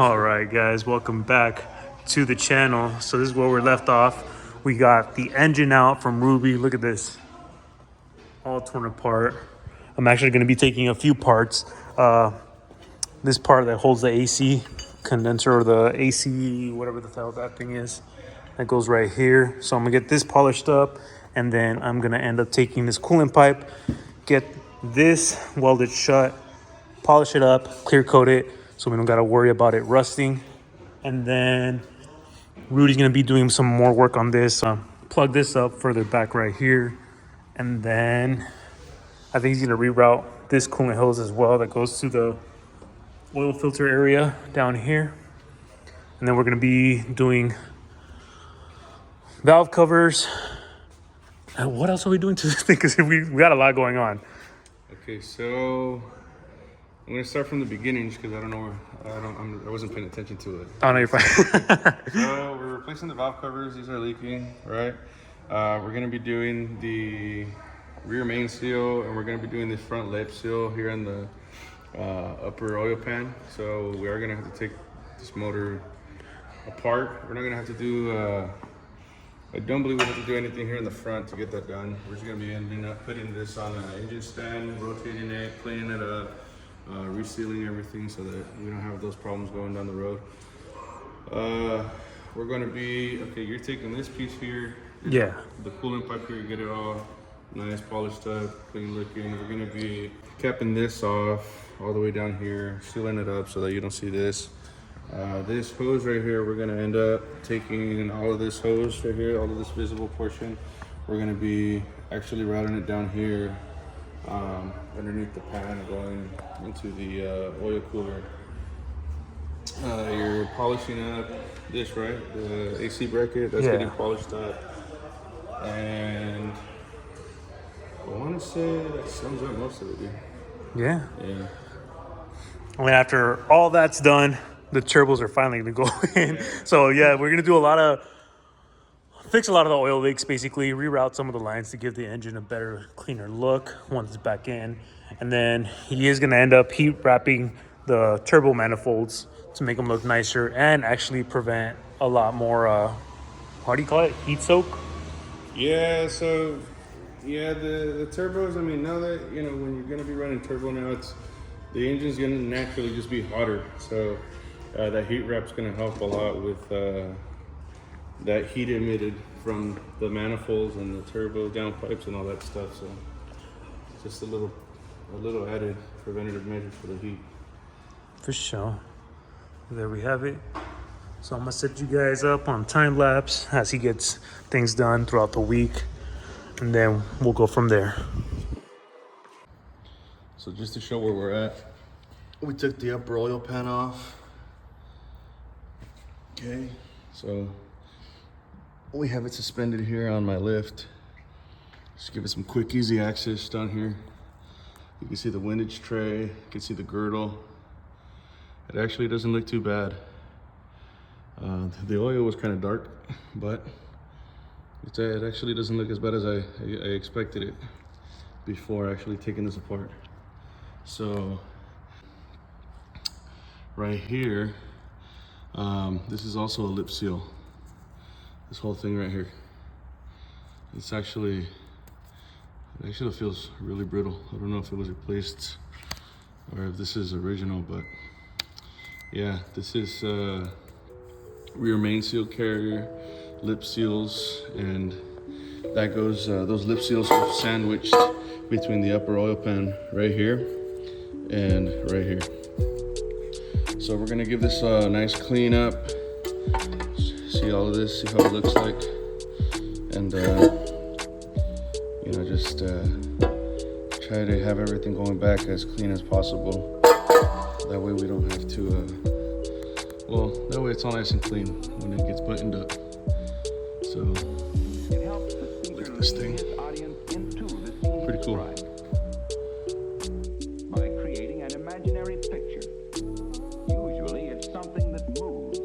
All right, guys, welcome back to the channel. So this is where we're left off. We got the engine out from Ruby. Look at this, all torn apart. I'm actually going to be taking a few parts. This part that holds the AC condenser, or the AC, whatever the hell that thing is, that goes right here. So I'm gonna get this polished up, and then I'm gonna end up taking this coolant pipe, get this welded shut, polish it up, clear coat it, so we don't gotta worry about it rusting. And then Rudy's gonna be doing some more work on this. Plug this up further back right here, and then I think he's gonna reroute this coolant hose as well that goes to the oil filter area down here. And then we're gonna be doing valve covers. And what else are we doing to this thing? Because we got a lot going on. Okay, so I'm gonna start from the beginning just because I don't know where I wasn't paying attention to it. Oh no, you're fine. So we're replacing the valve covers. These are leaking, right? We're gonna be doing the rear main seal, and we're gonna be doing this front lip seal here in the upper oil pan. So we are gonna have to take this motor apart. We're not gonna have to do I don't believe we have to do anything here in the front to get that done. We're just gonna be ending up putting this on an engine stand, rotating it, cleaning it up, resealing everything so that we don't have those problems going down the road. We're gonna be, okay, you're taking this piece here, Yeah. the coolant pipe here, get it all nice, polished up, clean looking. We're gonna be capping this off all the way down here, sealing it up so that you don't see this. This hose right here, we're gonna end up taking all of this hose right here, all of this visible portion. We're gonna be actually routing it down here underneath the pan, going into the oil cooler. You're polishing up this, right? The AC bracket, that's getting polished up. And I wanna say that sums up most of it, dude. Yeah. Yeah. I mean, after all that's done, the turbos are finally gonna go in. So yeah, we're gonna fix a lot of the oil leaks, basically reroute some of the lines to give the engine a better, cleaner look once it's back in. And then he is gonna end up heat wrapping the turbo manifolds to make them look nicer and actually prevent a lot more, how do you call it? Heat soak? Yeah, so yeah, the turbos, I mean, now that, you know, when you're gonna be running turbo now, the engine's gonna naturally just be hotter. So that heat wrap's gonna help a lot with that heat emitted from the manifolds and the turbo downpipes and all that stuff. So just a little added preventative measure for the heat. For sure. There we have it. So I'm gonna set you guys up on time lapse as he gets things done throughout the week, and then we'll go from there. So just to show where we're at, we took the upper oil pan off. Okay, so we have it suspended here on my lift. Just give it some quick, easy access down here. You can see the windage tray, you can see the girdle. It actually doesn't look too bad. The oil was kind of dark, but it actually doesn't look as bad as I expected it before actually taking this apart. So right here, this is also a lip seal. This whole thing right here. It actually feels really brittle. I don't know if it was replaced or if this is original, but yeah, this is rear main seal carrier, lip seals, and that goes, those lip seals are sandwiched between the upper oil pan right here and right here. So we're gonna give this a nice clean up. See all of this, see how it looks like. And you know, just try to have everything going back as clean as possible. That way we don't have to, well, that way it's all nice and clean when it gets buttoned up. So, look at this thing. Pretty cool. By creating an imaginary picture. Usually it's something that moves.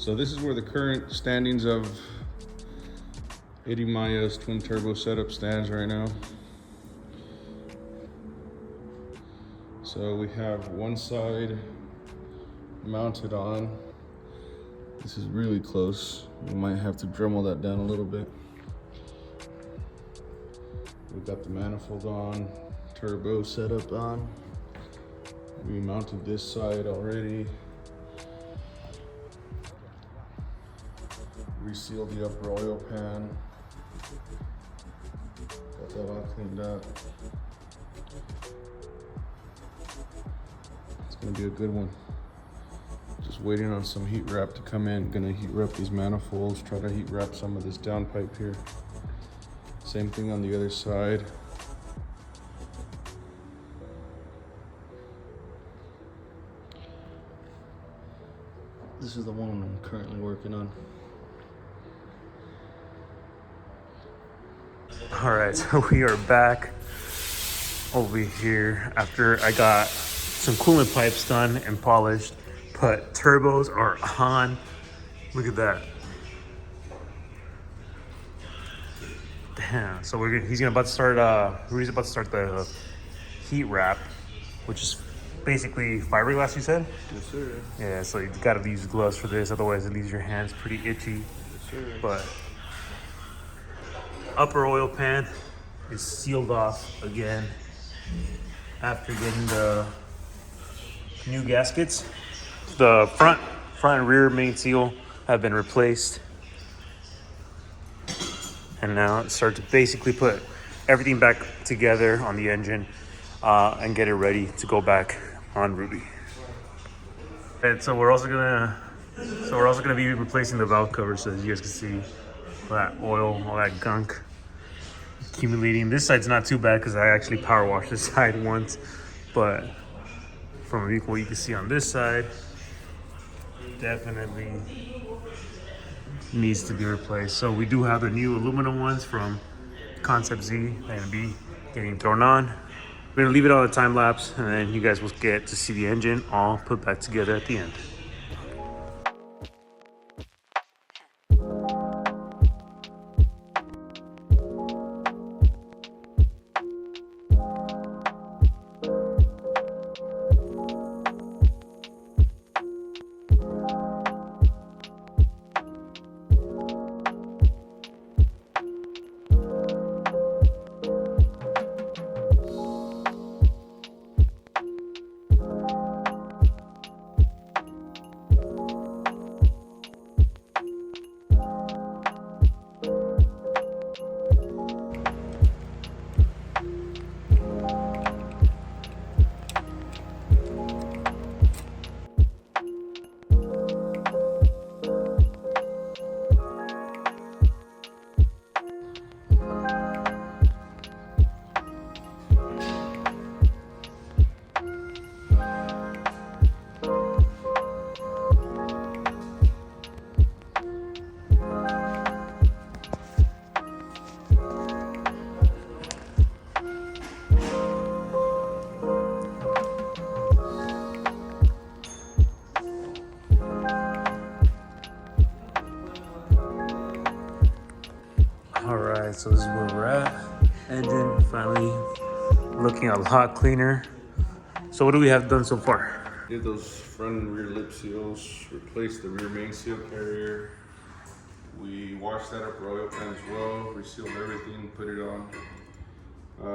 So this is where the current standings of Eddie Maya's twin turbo setup stands right now. So we have one side mounted on. This is really close. We might have to Dremel that down a little bit. We've got the manifold on, turbo setup on. We mounted this side already. Resealed the upper oil pan. Got that all cleaned up. It's gonna be a good one. Just waiting on some heat wrap to come in. Gonna heat wrap these manifolds, try to heat wrap some of this downpipe here. Same thing on the other side. This is the one I'm currently working on. All right, so we are back over here after I got some coolant pipes done and polished, but turbos are on. Look at that. Damn. So he's about to start. Rudy's about to start the heat wrap, which is basically fiberglass. You said? Yes, sir. Yeah. So you gotta use gloves for this, otherwise it leaves your hands pretty itchy. Yes, sir. But upper oil pan is sealed off again after getting the new gaskets. The front and rear main seal have been replaced, and now it's start to basically put everything back together on the engine and get it ready to go back on Ruby. And so we're also gonna be replacing the valve cover, so as you guys can see all that oil, all that gunk accumulating. This side's not too bad because I actually power washed this side once, but from what you can see on this side, definitely needs to be replaced. So we do have the new aluminum ones from Concept Z that are gonna be getting thrown on. We're gonna leave it on a time lapse, and then you guys will get to see the engine all put back together at the end. All right, so this is where we're at. Engine finally looking a lot cleaner. So what do we have done so far? Did those front and rear lip seals, replaced the rear main seal carrier. We washed that upper oil pan as well, resealed everything, put it on.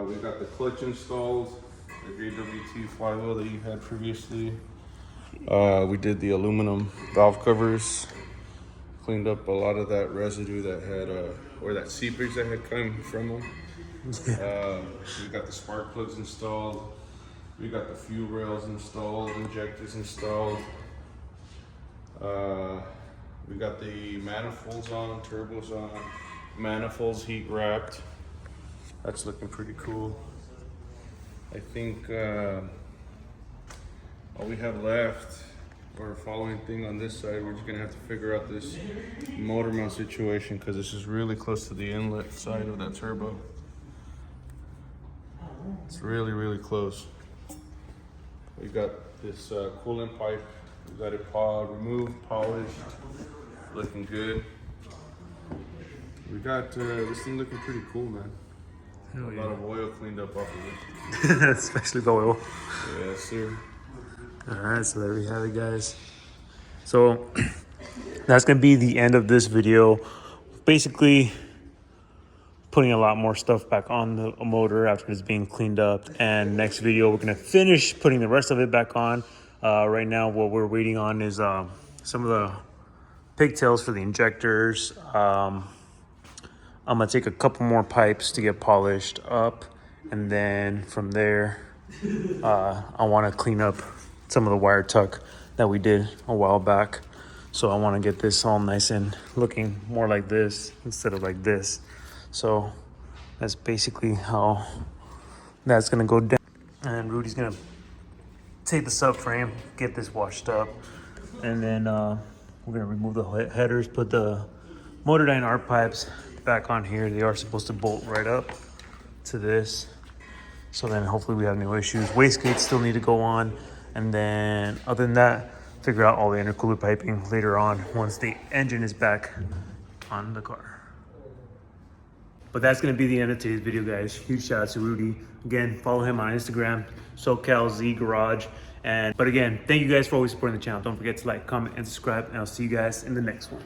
We got the clutch installed, the JWT flywheel that you had previously. We did the aluminum valve covers, cleaned up a lot of that residue that had, or that seepage that had come from them. We got the spark plugs installed. We got the fuel rails installed, injectors installed. We got the manifolds on, turbos on, manifolds heat wrapped. That's looking pretty cool. I think all we have left, or following thing on this side, we're just gonna have to figure out this motor mount situation because this is really close to the inlet side of that turbo. It's really, really close. We got this coolant pipe. We got it removed, polished. looking good. We got this thing looking pretty cool, man. A lot of oil cleaned up off of it. Especially the oil. Yes, sir. All right, so there we have it, guys. So that's gonna be the end of this video. Basically, putting a lot more stuff back on the motor after it's being cleaned up. And next video, we're gonna finish putting the rest of it back on. Right now, what we're waiting on is some of the pigtails for the injectors. I'm gonna take a couple more pipes to get polished up, and then from there, I want to clean up some of the wire tuck that we did a while back. So I want to get this all nice and looking more like this instead of like this. So that's basically how that's gonna go down. And Rudy's gonna take the subframe, get this washed up, and then we're gonna remove the headers, put the motor dyne arc pipes back on here. They are supposed to bolt right up to this. So then hopefully we have no issues. Wastegates still need to go on. And then other than that, figure out all the intercooler piping later on once the engine is back on the car. But that's gonna be the end of today's video, guys. Huge shout out to Rudy. Again, follow him on Instagram, SoCalZGarage. But again, thank you guys for always supporting the channel. Don't forget to like, comment, and subscribe, and I'll see you guys in the next one.